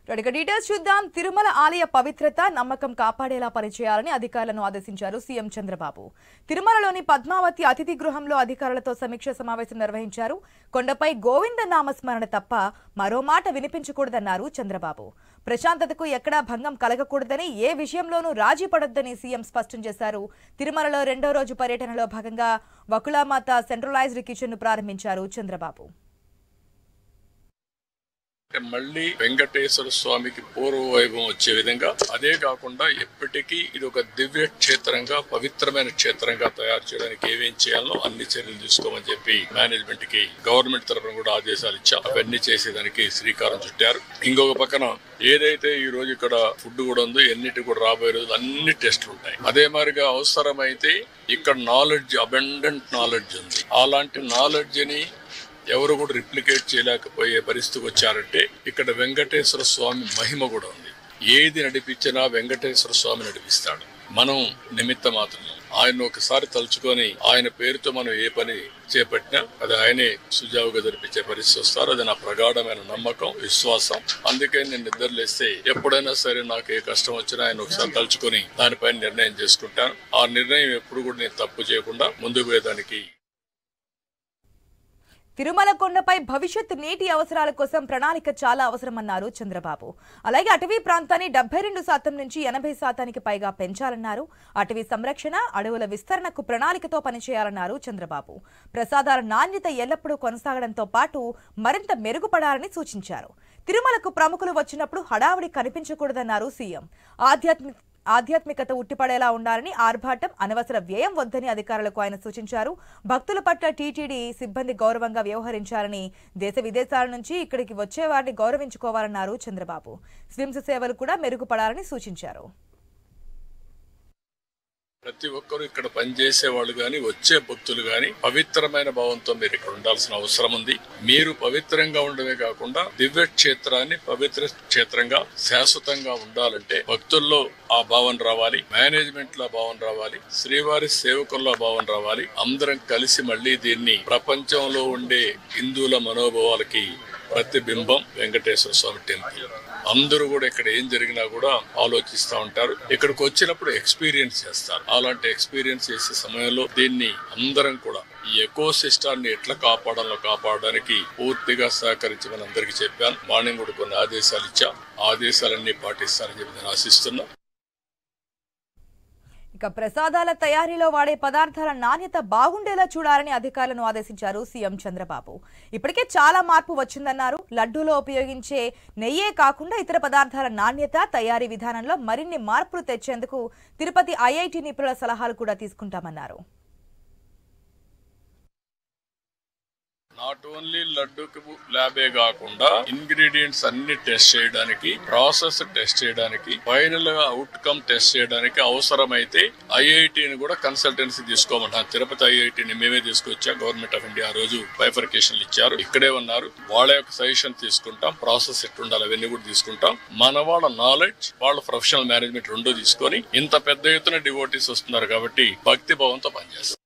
Details చూద్దాం. తిరుమల ఆలయ పవిత్రత నమ్మకం కాపాడేలా పనిచేయాలని అధికారులను ఆదేశించారు సీఎం చంద్రబాబు. తిరుమలలోని పద్మావతి అతిథి గృహంలో అధికారులతో సమీక్ష సమావేశం నిర్వహించారు. కొండపై గోవింద నామస్మరణ తప్ప మరో మాట వినిపించకూడదన్నారు చంద్రబాబు. ప్రశాంతతకు ఎక్కడా భంగం కలగకూడదని, ఏ విషయంలోనూ రాజీ పడొద్దని సీఎం స్పష్టం చేశారు. తిరుమలలో 2వ రోజు పర్యటనలో భాగంగా వకులామాత సెంట్రలైజ్డ్ కిచెన్ ను ప్రారంభించారు చంద్రబాబు. మళ్ళీ వెంకటేశ్వర స్వామికి పూర్వ వైభవం వచ్చే విధంగా, అదే కాకుండా ఎప్పటికీ ఇది ఒక దివ్య క్షేత్రంగా, పవిత్రమైన క్షేత్రంగా తయారు చేయడానికి ఏమేం చేయాలో అన్ని చర్యలు తీసుకోమని చెప్పి మేనేజ్మెంట్ కి గవర్నమెంట్ తరఫున కూడా ఆదేశాలు ఇచ్చాం. అవన్నీ చేసేదానికి శ్రీకారం చుట్టారు. ఇంకొక పక్కన ఏదైతే ఈ రోజు ఇక్కడ ఫుడ్ కూడా ఉందో, ఎన్నిటి కూడా రాబోయే రోజులు అన్ని టెస్టులు ఉంటాయి. అదే మాదిరిగా అవసరమైతే ఇక్కడ నాలెడ్జ్, అబండెంట్ నాలెడ్జ్ ఉంది. అలాంటి నాలెడ్జ్ ని ఎవరు కూడా రిప్లికేట్ చేయలేకపోయే పరిస్థితికి వచ్చారంటే ఇక్కడ వెంకటేశ్వర స్వామి మహిమ కూడా ఉంది. ఏది నడిపించినా వెంకటేశ్వర స్వామి నడిపిస్తాడు. మనం నిమిత్త మాత్రం. ఆయన ఒకసారి తలుచుకొని ఆయన పేరుతో మనం ఏ పని చేపట్టినా అది ఆయనే సుజావుగా జరిపించే పరిస్థితి వస్తారు. అది నా ప్రగాఢమైన నమ్మకం, విశ్వాసం. అందుకే నేను నిద్రలేస్తే ఎప్పుడైనా సరే నాకు ఏ కష్టం వచ్చినా ఆయన ఒకసారి తలుచుకొని దానిపైన నిర్ణయం చేసుకుంటాను. ఆ నిర్ణయం ఎప్పుడు కూడా నేను తప్పు చేయకుండా ముందుకు పోయేదానికి. తిరుమల కొండపై భవిష్యత్ నీటి అవసరాల కోసం ప్రణాళిక చాలా అవసరమన్నారు చంద్రబాబు. అలాగే అటవీ ప్రాంతాన్ని 72% నుంచి 80%కి పైగా పెంచాలన్నారు. అటవీ సంరక్షణ, అడవుల విస్తరణకు ప్రణాళికతో పనిచేయాలన్నారు చంద్రబాబు. ప్రసాదాల నాణ్యత ఎల్లప్పుడూ కొనసాగడంతో పాటు మరింత మెరుగుపడాలని సూచించారు. తిరుమలకు ప్రముఖులు వచ్చినప్పుడు హడావుడి కనిపించకూడదన్నారు సీఎం. ఆధ్యాత్మికత ఉట్టిపడేలా ఉండాలని, ఆర్భాటం, అనవసర వ్యయం వద్దని అధికారులకు ఆయన సూచించారు. భక్తుల పట్ల టీటీడీ సిబ్బంది గౌరవంగా వ్యవహరించాలని, దేశ విదేశాల నుంచి ఇక్కడికి వచ్చే వారిని గౌరవించుకోవాలన్నారు చంద్రబాబు. స్విమ్స్ సేవలు కూడా మెరుగుపడాలని సూచించారు. ప్రతి ఒక్కరు ఇక్కడ పనిచేసే వాళ్ళు గాని, వచ్చే భక్తులు గాని పవిత్రమైన భావంతో మీరు ఇక్కడ ఉండాల్సిన అవసరం ఉంది. మీరు పవిత్రంగా ఉండడమే కాకుండా దివ్య క్షేత్రాన్ని పవిత్ర క్షేత్రంగా శాశ్వతంగా ఉండాలంటే భక్తుల్లో ఆ భావన రావాలి, మేనేజ్మెంట్ లో భావన రావాలి, శ్రీవారి సేవకుల్లో భావన రావాలి. అందరం కలిసి మళ్లీ దీన్ని ప్రపంచంలో ఉండే హిందువుల మనోభావాలకి ప్రతిబింబం వెంకటేశ్వర స్వామి టెంపుల్. అందరూ కూడా ఇక్కడ ఏం జరిగినా కూడా ఆలోచిస్తూ ఉంటారు. ఇక్కడికి వచ్చినప్పుడు ఎక్స్పీరియన్స్ చేస్తారు. అలాంటి ఎక్స్పీరియన్స్ చేసే సమయంలో దీన్ని అందరం కూడా ఈ ఎకో సిస్టాన్ని ఎట్లా కాపాడడానికి పూర్తిగా సహకరించమని అందరికీ చెప్పాను. మార్నింగ్ కూడా కొన్ని ఆదేశాలు ఇచ్చా. ఆదేశాలన్నీ పాటిస్తారని చెప్పి నేను ఆశిస్తున్నా. ఇక ప్రసాదాల తయారీలో వాడే పదార్థాల నాణ్యత బాగుండేలా చూడాలని అధికారులను ఆదేశించారు సీఎం చంద్రబాబు. ఇప్పటికే చాలా మార్పు వచ్చిందన్నారు. లడ్డూలో ఉపయోగించే నెయ్యే కాకుండా ఇతర పదార్థాల నాణ్యత, తయారీ విధానంలో మరిన్ని మార్పులు తెచ్చేందుకు తిరుపతి ఐఐటి నిపుణుల సలహాలు కూడా తీసుకుంటామన్నారు. నాట్ ఓన్లీ లడ్డూకి ల్యాబే కాకుండా ఇంగ్రీడియంట్స్ అన్ని టెస్ట్ చేయడానికి, ప్రాసెస్ టెస్ట్ చేయడానికి, ఫైనల్ గా అవుట్కమ్ టెస్ట్ చేయడానికి అవసరమైతే ఐఐటిని కూడా కన్సల్టెన్సీ తీసుకోమంటారు. తిరుపతి ఐఐటిని మేమే తీసుకొచ్చా. గవర్నమెంట్ ఆఫ్ ఇండియా ఆ రోజు బైఫర్కేషన్లు ఇచ్చారు. ఇక్కడే ఉన్నారు. వాళ్ళ యొక్క సజెషన్ తీసుకుంటాం. ప్రాసెస్ ఎట్టుండాలి అవన్నీ కూడా తీసుకుంటాం. మన వాళ్ళ నాలెడ్జ్, వాళ్ళ ప్రొఫెషనల్ మేనేజ్మెంట్ రెండూ తీసుకొని ఇంత పెద్ద ఎత్తున డివోటీస్ వస్తున్నారు కాబట్టి భక్తి భావంతో పనిచేస్తాం.